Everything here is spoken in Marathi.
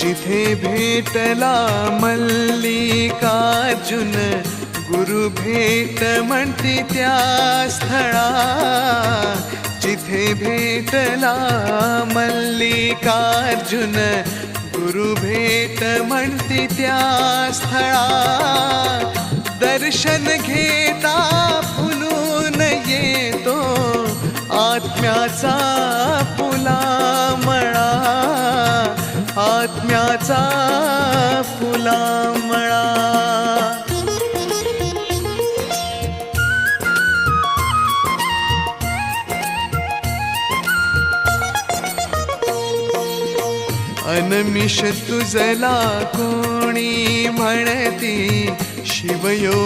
जिथे भेटला मल्लिकार्जुन, गुरु भेट म्हणती त्या स्थळा. जिथे भेटला मल्लिकार्जुन, गुरु भेट म्हणती त्या स्थळा. दर्शन घेता फुलून येतो आत्म्याचा फुलामळा, आत्म्याचा फुलामळा. अनमिष तुझला कोणी म्हणती, शिवयो